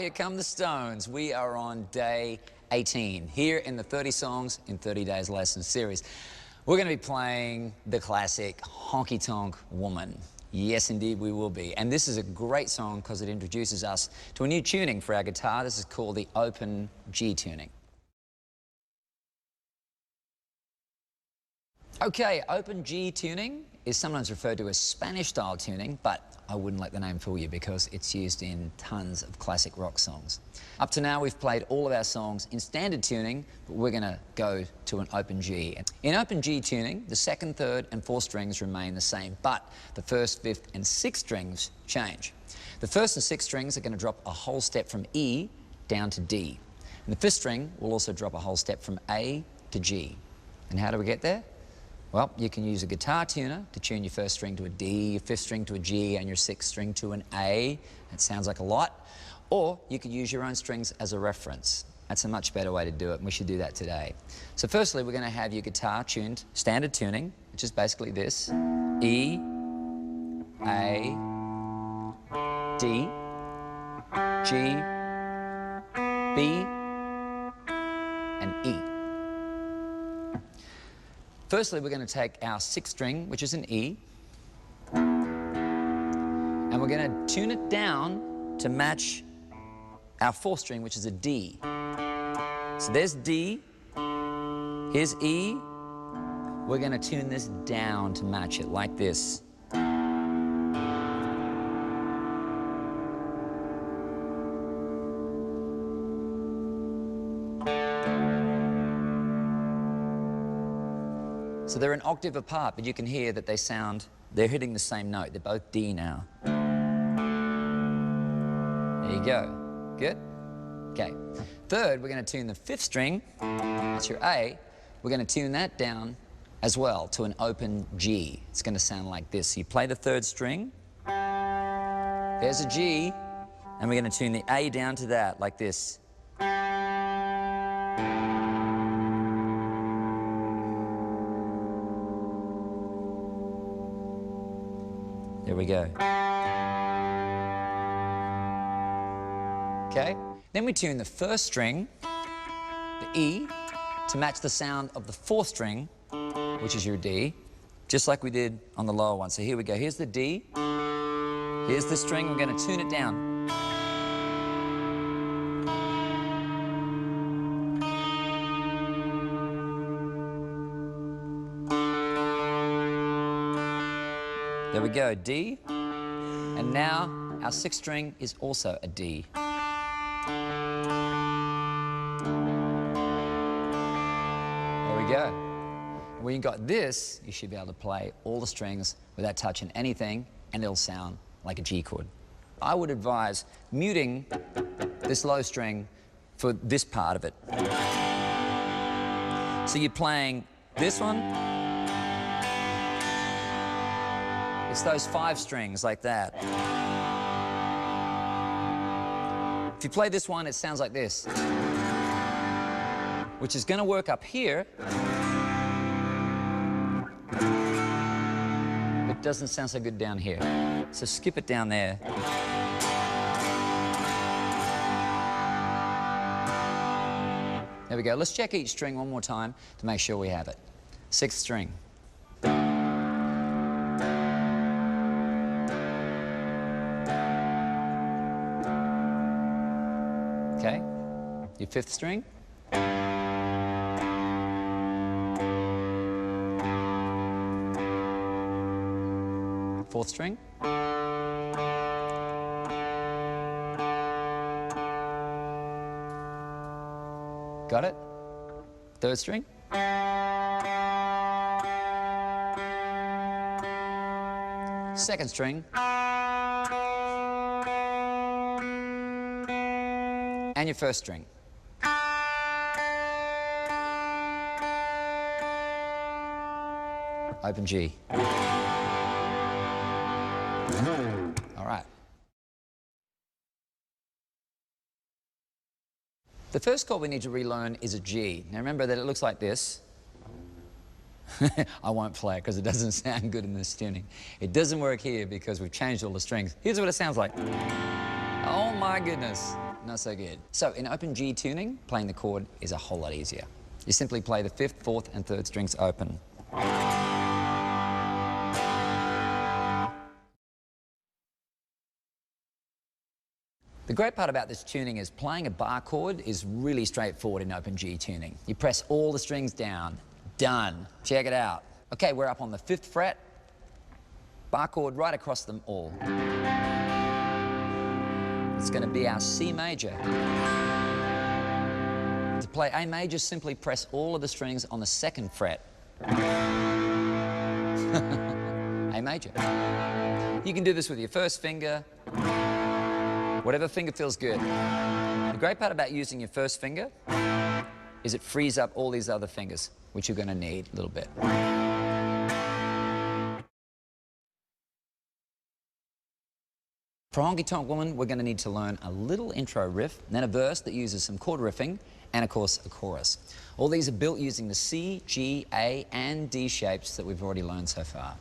here come the Stones. We are on day 18 here in the 30 Songs in 30 Days Lesson series. We're going to be playing the classic Honky Tonk Woman. Yes, indeed, we will be. And this is a great song because it introduces us to a new tuning for our guitar. This is called the open G tuning. Okay, open G tuning is sometimes referred to as Spanish-style tuning, but I wouldn't let the name fool you because it's used in tons of classic rock songs. Up to now, we've played all of our songs in standard tuning, but we're going to go to an open G. In open G tuning, the second, third, and fourth strings remain the same, but the first, fifth, and sixth strings change. The first and sixth strings are going to drop a whole step from E down to D. And the fifth string will also drop a whole step from A to G. And how do we get there? Well, you can use a guitar tuner to tune your first string to a D, your fifth string to a G, and your sixth string to an A. That sounds like a lot. Or you could use your own strings as a reference. That's a much better way to do it, and we should do that today. So firstly, we're going to have your guitar tuned standard tuning, which is basically this. E, A, D, G, B, and E. Firstly, we're going to take our sixth string, which is an E, and we're going to tune it down to match our fourth string, which is a D. So there's D, here's E. We're going to tune this down to match it like this. So they're an octave apart, but you can hear that they're hitting the same note. They're both D now. There you go. Good? Okay. Third, we're going to tune the fifth string. That's your A. We're going to tune that down as well to an open G. It's going to sound like this. So you play the third string. There's a G. And we're going to tune the A down to that like this. There we go. Okay, then we tune the first string, the E, to match the sound of the fourth string, which is your D, just like we did on the lower one. So here we go. Here's the D. Here's the string. We're going to tune it down. There we go, D. And now our sixth string is also a D. There we go. When you got this, you should be able to play all the strings without touching anything, and it'll sound like a G chord. I would advise muting this low string for this part of it. So you're playing this one. It's those five strings like that. If you play this one, it sounds like this, which is going to work up here, but doesn't sound so good down here. So skip it down there. There we go. Let's check each string one more time to make sure we have it. Sixth string. Okay, your fifth string. Fourth string. Got it? Third string. Second string. And your first string. Open G. All right. The first chord we need to relearn is a G. Now remember that it looks like this. I won't play it because it doesn't sound good in this tuning. It doesn't work here because we've changed all the strings. Here's what it sounds like. Oh my goodness. not so good. So in open G tuning, playing the chord is a whole lot easier. You simply play the 5th, 4th and 3rd strings open. The great part about this tuning is playing a bar chord is really straightforward in open G tuning. You press all the strings down, done. Check it out. Okay, we're up on the 5th fret, bar chord right across them all. It's going to be our C major. To play A major, simply press all of the strings on the 2nd fret. A major. You can do this with your 1st finger, whatever finger feels good. The great part about using your 1st finger is it frees up all these other fingers, which you're going to need a little bit. For Honky Tonk Woman, we're going to need to learn a little intro riff, then a verse that uses some chord riffing, and of course a chorus. All these are built using the C, G, A and D shapes that we've already learned so far.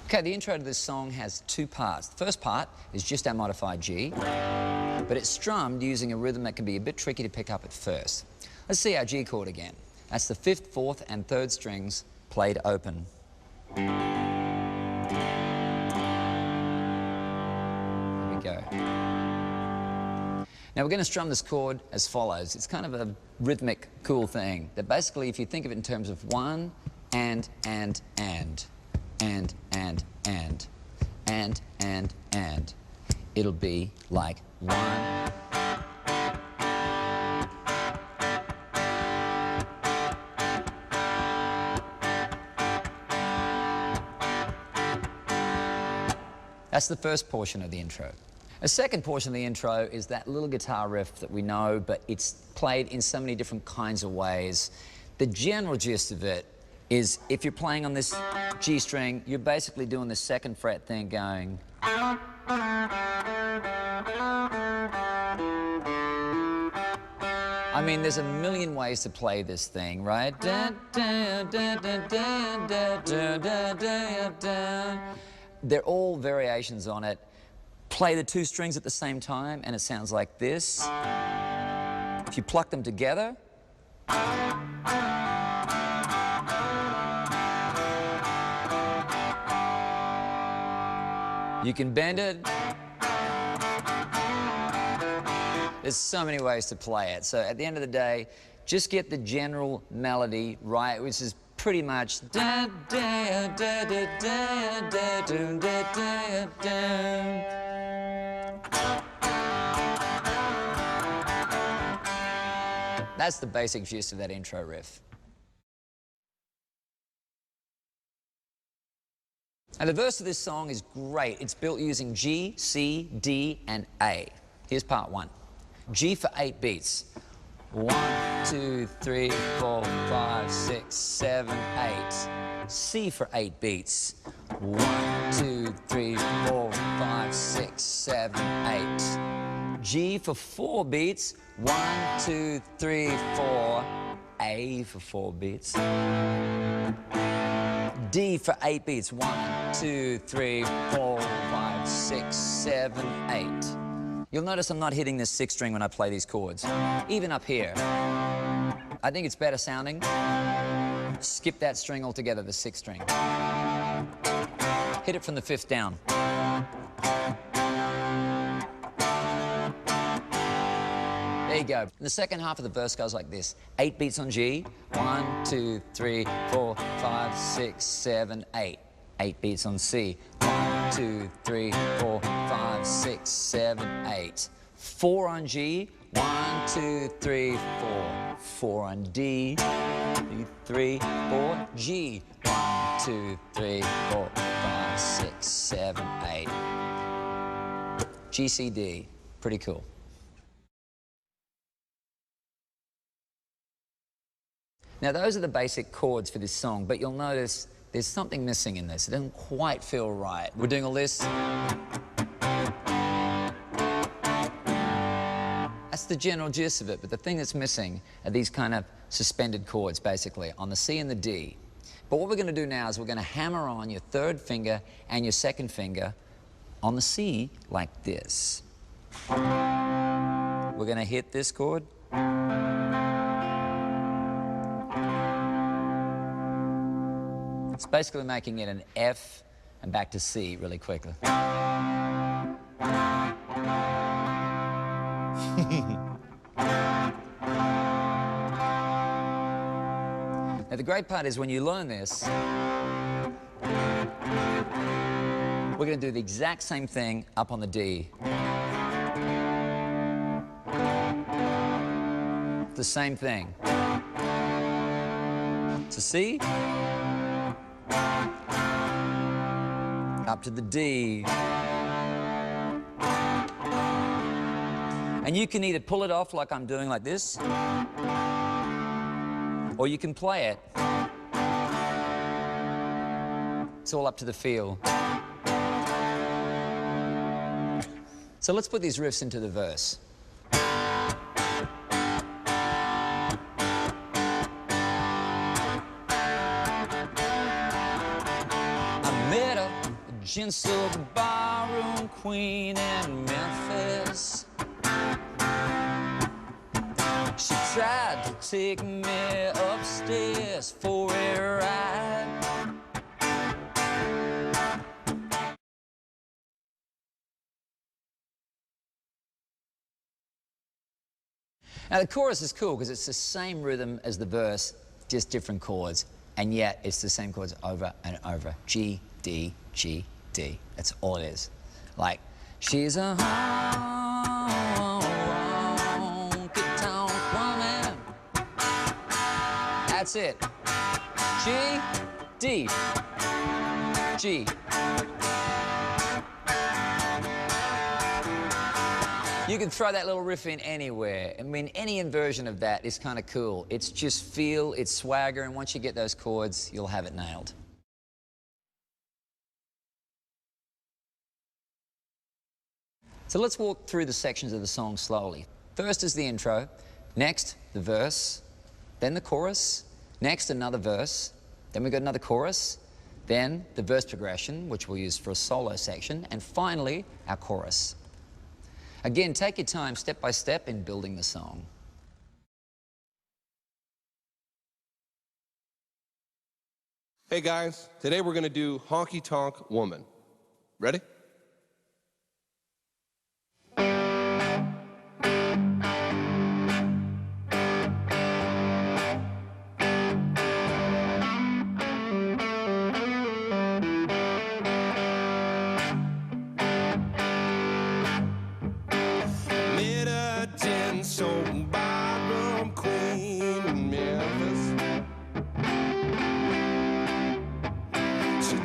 Okay, the intro to this song has 2 parts. The first part is just our modified G, but it's strummed using a rhythm that can be a bit tricky to pick up at first. Let's see our G chord again. That's the 5th, 4th and 3rd strings played open. Here we go. Now we're going to strum this chord as follows. It's kind of a rhythmic, cool thing that basically, if you think of it in terms of 1 and, it'll be like 1. That's the first portion of the intro. The second portion of the intro is that little guitar riff that we know, but it's played in so many different kinds of ways. The general gist of it is if you're playing on this G string, you're basically doing the 2nd fret thing going. I mean, there's a million ways to play this thing, right? They're all variations on it. Play the 2 strings at the same time and it sounds like this. If you pluck them together, you can bend it. There's so many ways to play it. So at the end of the day, just get the general melody right, which is pretty much da da da da da da da da da. That's the basic gist of that intro riff. And the verse of this song is great. It's built using G, C, D, and A. Here's part 1. G for 8 beats. 1, 2, 3, 4, 5, 6, 7, 8. C for 8 beats. 1, 2, 3, 4, 5, 6, 7, 8. G for 4 beats. 1, 2, 3, 4. A for 4 beats. D for 8 beats. 1, 2, 3, 4, 5, 6, 7, 8. You'll notice I'm not hitting this 6th string when I play these chords. Even up here. I think it's better sounding. Skip that string altogether, the 6th string. Hit it from the 5th down. There you go. The second half of the verse goes like this. 8 beats on G. 1, 2, 3, 4, 5, 6, 7, 8. 8 beats on C. 1, 2, 3, 4, 5, 6, 7, 8. 4 on G. 1, 2, 3, 4. 4 on D. 3, 4. G. 1, 2, 3, 4, 5, 6, 7, 8. G, C, D. Pretty cool. Now, those are the basic chords for this song, but you'll notice there's something missing in this. It doesn't quite feel right. We're doing a list. That's the general gist of it, but the thing that's missing are these kind of suspended chords, basically, on the C and the D. But what we're going to do now is we're going to hammer on your third finger and your second finger on the C like this. We're going to hit this chord. It's basically making it an F and back to C really quickly. Now, the great part is when you learn this, we're going to do the exact same thing up on the D. The same thing. To C, up to the D. And you can either pull it off like I'm doing like this, or you can play it. It's all up to the feel. So let's put these riffs into the verse. I met a gentle barroom queen in Memphis. She tried to take me upstairs for a ride. Now the chorus is cool because it's the same rhythm as the verse, just different chords, and yet it's the same chords over and over. G, D, G, D. That's all it is. Like, she's a honky tonk woman. That's it. G, D, G. You can throw that little riff in anywhere. I mean, any inversion of that is kind of cool. It's just feel, it's swagger, and once you get those chords, you'll have it nailed. So let's walk through the sections of the song slowly. First is the intro, next the verse, then the chorus, next another verse, then we've got another chorus, then the verse progression, which we'll use for a solo section, and finally our chorus. Again, take your time step by step in building the song. Hey guys, today we're gonna do Honky Tonk Woman. Ready?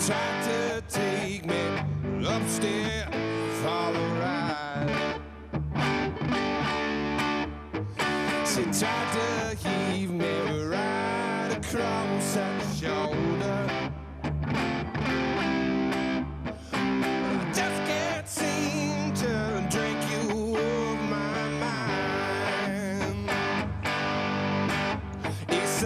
Tried to take me upstairs for a ride. She tried to heave me right across her shoulder. I just can't seem to drink you off my mind. It's a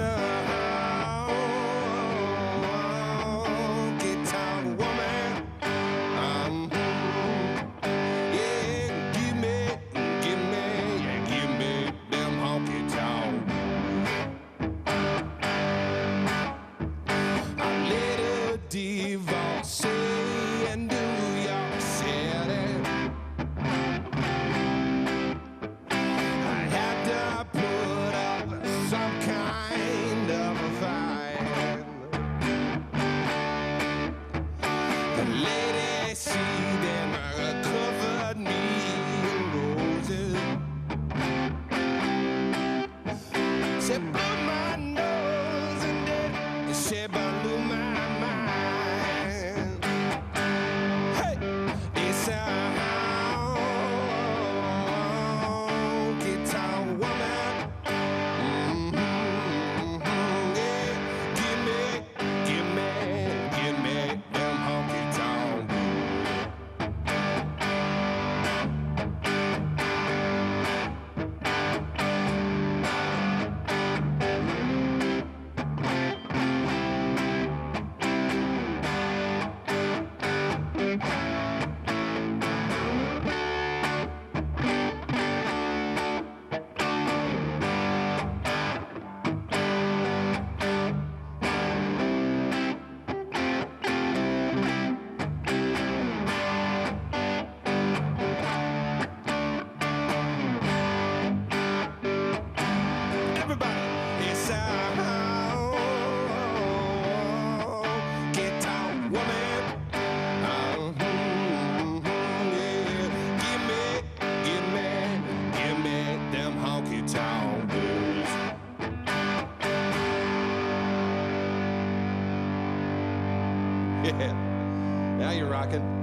Yeah. Now you're rocking.